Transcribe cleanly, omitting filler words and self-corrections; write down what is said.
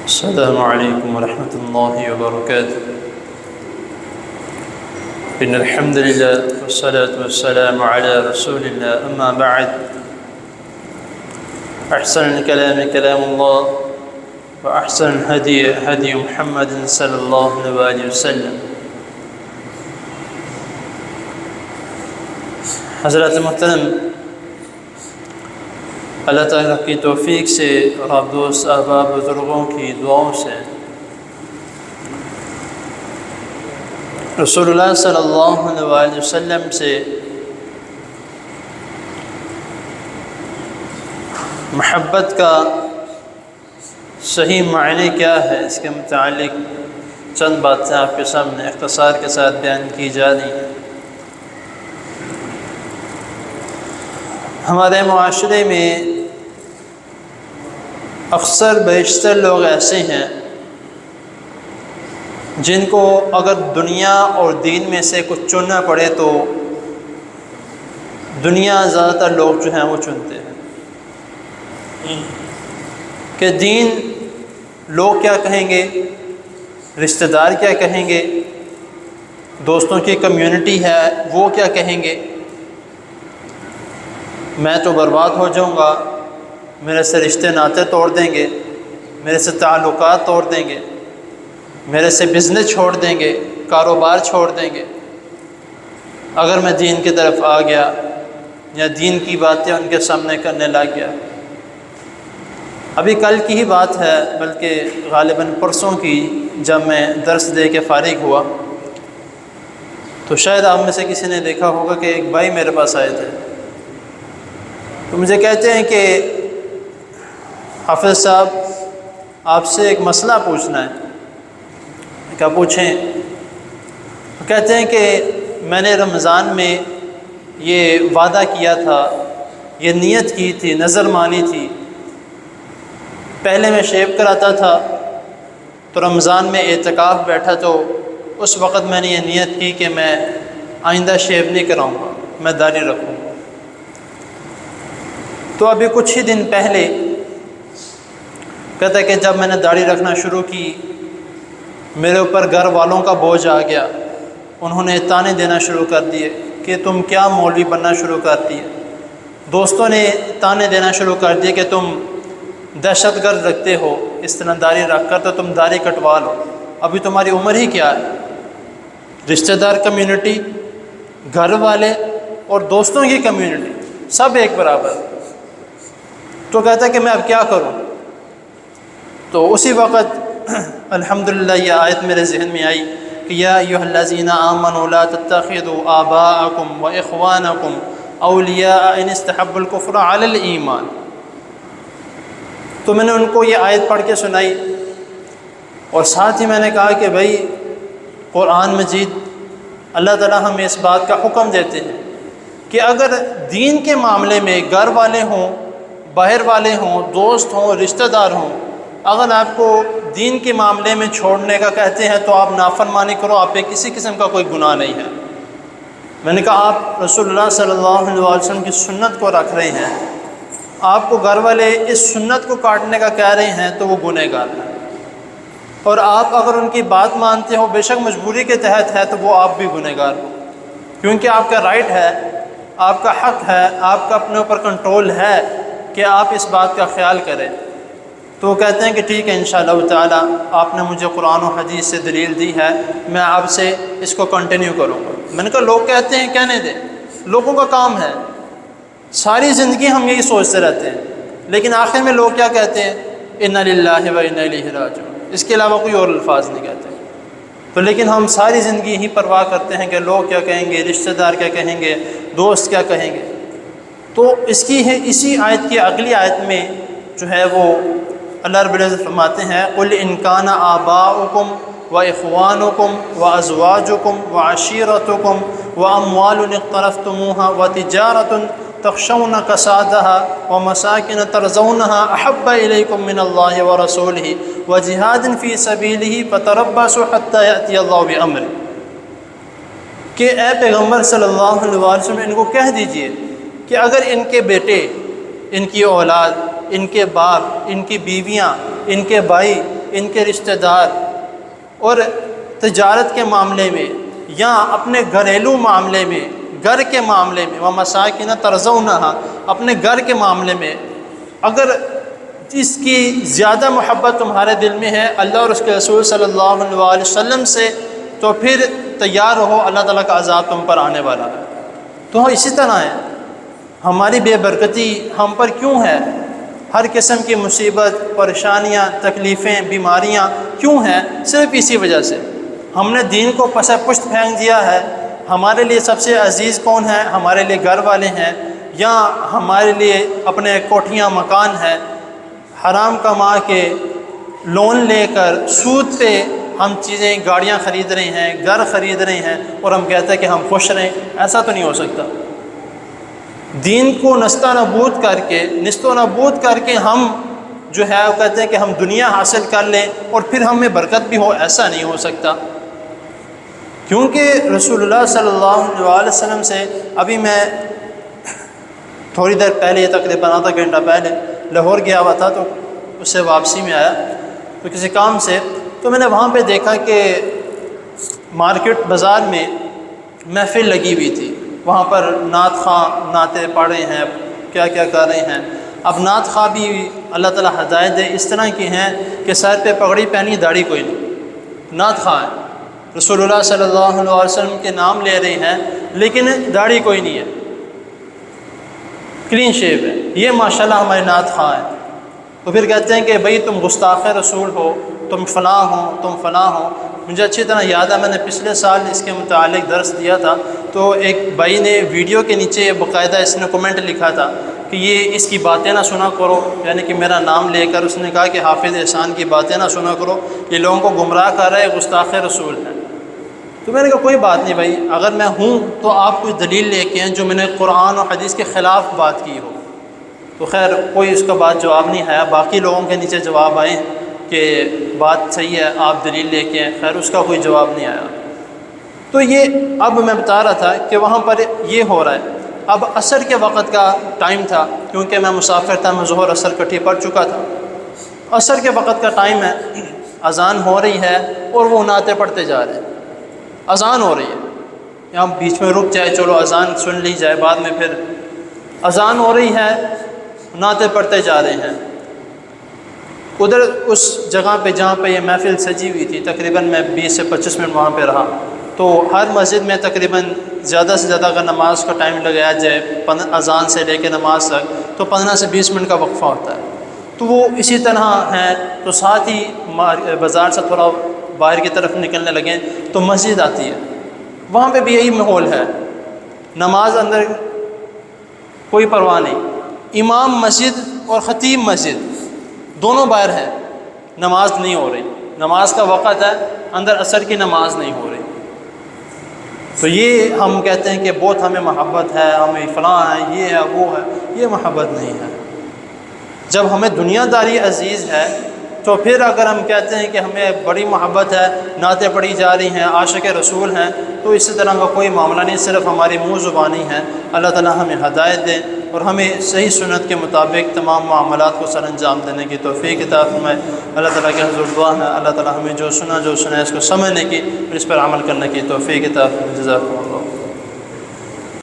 السلام عليكم ورحمة الله وبركاته. إن الحمد لله والصلاة والسلام على رسول الله. أما بعد، أحسن الكلام كلام الله، وأحسن الهدي هدي محمد صلى الله عليه وسلم. حضرات محترم، اللہ تعالیٰ کی توفیق سے اور آپ دوست احباب بزرگوں کی دعاؤں سے رسول اللہ صلی اللہ علیہ وسلم سے محبت کا صحیح معنی کیا ہے، اس کے متعلق چند باتیں آپ کے سامنے اختصار کے ساتھ بیان کی جا رہی ہیں. ہمارے معاشرے میں اکثر بیشتر لوگ ایسے ہیں جن کو اگر دنیا اور دین میں سے کچھ چننا پڑے تو دنیا زیادہ تر لوگ جو ہیں وہ چنتے ہیں کہ دین لوگ کیا کہیں گے، رشتہ دار کیا کہیں گے، دوستوں کی کمیونٹی ہے وہ کیا کہیں گے، میں تو برباد ہو جاؤں گا، میرے سے رشتے ناطے توڑ دیں گے، میرے سے تعلقات توڑ دیں گے، میرے سے بزنس چھوڑ دیں گے، کاروبار چھوڑ دیں گے اگر میں دین کی طرف آ گیا یا دین کی باتیں ان کے سامنے کرنے لگ گیا. ابھی کل کی ہی بات ہے، بلکہ غالباً پرسوں کی، جب میں درس دے کے فارغ ہوا تو شاید آپ میں سے کسی نے دیکھا ہوگا کہ ایک بھائی میرے پاس آئے تھے. تو مجھے کہتے ہیں کہ حافظ صاحب آپ سے ایک مسئلہ پوچھنا ہے. کیا پوچھیں؟ کہتے ہیں کہ میں نے رمضان میں یہ وعدہ کیا تھا، یہ نیت کی تھی، نظر مانی تھی، پہلے میں شیو کراتا تھا تو رمضان میں اعتکاف بیٹھا تو اس وقت میں نے یہ نیت کی کہ میں آئندہ شیو نہیں کراؤں گا، میں داڑھی رکھوں گا. تو ابھی کچھ ہی دن پہلے کہتا ہے کہ جب میں نے داڑھی رکھنا شروع کی میرے اوپر گھر والوں کا بوجھ آ گیا، انہوں نے تانے دینا شروع کر دیے کہ تم کیا مولوی بننا شروع کرتی ہے. دوستوں نے تانے دینا شروع کر دیے کہ تم دہشت گرد رکھتے ہو، اس طرح داڑھی رکھ کر تو تم داڑھی کٹوا لو، ابھی تمہاری عمر ہی کیا ہے. رشتہ دار کمیونٹی، گھر والے اور دوستوں کی کمیونٹی سب ایک برابر. تو کہتا ہے کہ میں اب کیا کروں. تو اسی وقت الحمدللہ یہ آیت میرے ذہن میں آئی کہ یا ایھا الذین آمنوا لا تتخذوا آباءکم واخوانکم اولیاء ان استحبوا الکفر علی الایمان. تو میں نے ان کو یہ آیت پڑھ کے سنائی اور ساتھ ہی میں نے کہا کہ بھائی قرآن مجید اللہ تعالیٰ ہمیں اس بات کا حکم دیتے ہیں کہ اگر دین کے معاملے میں گھر والے ہوں، باہر والے ہوں، دوست ہوں، رشتہ دار ہوں، اگر آپ کو دین کے معاملے میں چھوڑنے کا کہتے ہیں تو آپ نافرمانی کرو، آپ پہ کسی قسم کا کوئی گناہ نہیں ہے. میں نے کہا آپ رسول اللہ صلی اللہ علیہ وسلم کی سنت کو رکھ رہے ہیں، آپ کو گھر والے اس سنت کو کاٹنے کا کہہ رہے ہیں تو وہ گنہگار ہیں، اور آپ اگر ان کی بات مانتے ہو بے شک مجبوری کے تحت ہے تو وہ آپ بھی گنہگار ہو، کیونکہ آپ کا رائٹ ہے، آپ کا حق ہے، آپ کا اپنے اوپر کنٹرول ہے کہ آپ اس بات کا خیال کریں. تو وہ کہتے ہیں کہ ٹھیک ہے انشاءاللہ تعالی، آپ نے مجھے قرآن و حدیث سے دلیل دی ہے، میں آپ سے اس کو کنٹینیو کروں گا. میں نے کہا لوگ کہتے ہیں کہنے دیں، لوگوں کا کام ہے، ساری زندگی ہم یہی سوچتے رہتے ہیں، لیکن آخر میں لوگ کیا کہتے ہیں؟ انا للہ و انا الیہ راجعون، اس کے علاوہ کوئی اور الفاظ نہیں کہتے. تو لیکن ہم ساری زندگی یہی پرواہ کرتے ہیں کہ لوگ کیا کہیں گے، رشتہ دار کیا کہیں گے، دوست کیا کہیں گے. تو اسی آیت کی اگلی آیت میں جو ہے وہ اللہ رب العزت فرماتے ہیں قُلْ إِنْ كَانَ آبَاؤُكُمْ وَإِخْوَانُكُمْ وَأَزْوَاجُكُمْ وَعَشِيرَتُكُمْ وَأَمْوَالٌ اقْتَرَفْتُمُوهَا وَتِجَارَةٌ تَخْشَوْنَ كَسَادَهَا وَمَسَاكِنَ تَرْضَوْنَهَا أَحَبَّ إِلَيْكُم مِّنَ اللَّهِ وَرَسُولِهِ وَجِهَادٍ فِي سَبِيلِهِ فَتَرَبَّصُوا حَتَّى يَأْتِيَ اللَّهُ بِأَمْرِهِ. کہ اے پیغمبر صلی اللہ علیہ وسلم ان کو کہہ دیجئے کہ اگر ان کے بیٹے، ان کی اولاد، ان کے باپ، ان کی بیویاں، ان کے بھائی، ان کے رشتہ دار اور تجارت کے معاملے میں یا اپنے گھریلو معاملے میں، گھر کے معاملے میں، وَمَسَاكِنَ تَرْضَوْنَهَا، اپنے گھر کے معاملے میں اگر اس کی زیادہ محبت تمہارے دل میں ہے اللہ اور اس کے رسول صلی اللہ علیہ وسلم سے، تو پھر تیار رہو، اللہ تعالیٰ کا عذاب تم پر آنے والا ہے۔ تو اسی طرح ہے، ہماری بے برکتی ہم پر کیوں ہے؟ ہر قسم کی مصیبت، پریشانیاں، تکلیفیں، بیماریاں کیوں ہیں؟ صرف اسی وجہ سے ہم نے دین کو پس پشت پھینک دیا ہے۔ ہمارے لیے سب سے عزیز کون ہے؟ ہمارے لیے گھر والے ہیں، یا ہمارے لیے اپنے کوٹھیاں مکان ہے۔ حرام کما کے لون لے کر سود پہ ہم چیزیں، گاڑیاں خرید رہے ہیں، گھر خرید رہے ہیں، اور ہم کہتے ہیں کہ ہم خوش رہیں۔ ایسا تو نہیں ہو سکتا۔ دین کو نست و نبود کر کے ہم جو ہے وہ کہتے ہیں کہ ہم دنیا حاصل کر لیں اور پھر ہمیں برکت بھی ہو، ایسا نہیں ہو سکتا۔ کیونکہ رسول اللہ صلی اللہ علیہ وسلم سے ابھی میں تھوڑی دیر پہلے، تقریباً آدھا گھنٹہ پہلے لاہور گیا ہوا تھا، تو اس سے واپسی میں آیا تو کسی کام سے، تو میں نے وہاں پہ دیکھا کہ مارکیٹ بازار میں محفل لگی ہوئی تھی۔ وہاں پر نعت خواں نعتیں پڑھ رہے ہیں، کیا کیا کر رہے ہیں۔ اب نعت خواں بھی اللہ تعالیٰ ہدایت دے اس طرح کی ہیں کہ سر پہ پگڑی پہنی، داڑھی کوئی نہیں، نعت خواں ہے، رسول اللہ صلی اللہ علیہ وسلم کے نام لے رہے ہیں لیکن داڑھی کوئی نہیں ہے، کلین شیو ہے۔ یہ ماشاءاللہ ہمارے نعت خواں ہے۔ تو پھر کہتے ہیں کہ بھئی تم گستاخ رسول ہو، تم فلاں ہو، تم فلاں ہو۔ مجھے اچھی طرح یاد ہے، میں نے پچھلے سال اس کے متعلق درس دیا تھا، تو ایک بھائی نے ویڈیو کے نیچے باقاعدہ اس نے کمنٹ لکھا تھا کہ یہ اس کی باتیں نہ سنا کرو، یعنی کہ میرا نام لے کر اس نے کہا کہ حافظ احسان کی باتیں نہ سنا کرو، یہ لوگوں کو گمراہ کر رہے، گستاخ رسول ہے۔ تو میں نے کہا کوئی بات نہیں بھائی، اگر میں ہوں تو آپ کوئی دلیل لے کے ہیں جو میں نے قرآن اور حدیث کے خلاف بات کی ہو۔ تو خیر کوئی اس کا بات جواب نہیں ہے، باقی لوگوں کے نیچے جواب آئے کہ بات صحیح ہے، آپ دلیل لے کے ہیں، خیر اس کا کوئی جواب نہیں آیا۔ تو یہ اب میں بتا رہا تھا کہ وہاں پر یہ ہو رہا ہے۔ اب عصر کے وقت کا ٹائم تھا، کیونکہ میں مسافر تھا، میں ظہر عصر اکٹھی پڑھ چکا تھا۔ عصر کے وقت کا ٹائم ہے، اذان ہو رہی ہے اور وہ نعتیں پڑھتے جا رہے ہیں۔ اذان ہو رہی ہے، یہاں بیچ میں رک جائے، چلو اذان سن لی جائے، بعد میں پھر اذان ہو رہی ہے، نعتیں پڑھتے جا رہے ہیں۔ ادھر اس جگہ پہ جہاں پہ یہ محفل سجی ہوئی تھی، تقریباً میں 20 سے 25 منٹ وہاں پہ رہا، تو ہر مسجد میں تقریباً زیادہ سے زیادہ اگر نماز کا ٹائم لگایا جائے اذان سے لے کے نماز تک، تو 15 سے 20 منٹ کا وقفہ ہوتا ہے۔ تو وہ اسی طرح ہیں، تو ساتھ ہی بازار سے تھوڑا باہر کی طرف نکلنے لگیں تو مسجد آتی ہے، وہاں پہ بھی یہی ماحول ہے، نماز اندر کوئی پرواہ نہیں، امام مسجد اور خطیب مسجد دونوں باہر ہیں، نماز نہیں ہو رہی، نماز کا وقت ہے، اندر عصر کی نماز نہیں ہو رہی۔ تو یہ ہم کہتے ہیں کہ بہت ہمیں محبت ہے، ہمیں فلاں ہے، یہ ہے، وہ ہے، یہ محبت نہیں ہے۔ جب ہمیں دنیا داری عزیز ہے تو پھر اگر ہم کہتے ہیں کہ ہمیں بڑی محبت ہے، نعتیں پڑھی جا رہی ہیں، عاشق رسول ہیں، تو اسی طرح کا کوئی معاملہ نہیں، صرف ہماری منہ زبانی ہے۔ اللہ تعالیٰ ہمیں ہدایت دے اور ہمیں صحیح سنت کے مطابق تمام معاملات کو سر انجام دینے کی توفیق عطا فرمائے۔ اللہ تعالیٰ کے حضور دعا ہے اللہ تعالیٰ ہمیں جو سنا ہے اس کو سمجھنے کی اور اس پر عمل کرنے کی توفیق عطا فرمائے۔ جزاکم اللہ۔